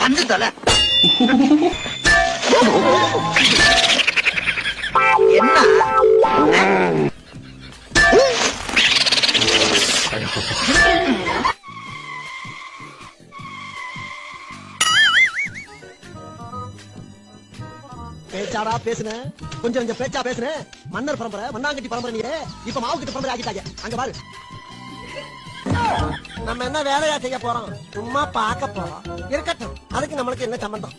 அஞ்சு தலை என்ன பேச்சாடா பேசுன கொஞ்சம் பேச்சா பேசுன மன்னர் பரம்பரை மண்ணாங்கட்டி பரம்பரை நீ இப்ப மாவு கிட்ட பரம்பரை ஆக்கிட்டாங்க அங்க பாரு நம்ம என்ன வேலையா செய்ய போறோம் சும்மா பார்க்க போறோம் இருக்கட்டும் அதுக்கு நம்மளுக்கு என்ன சம்பந்தம்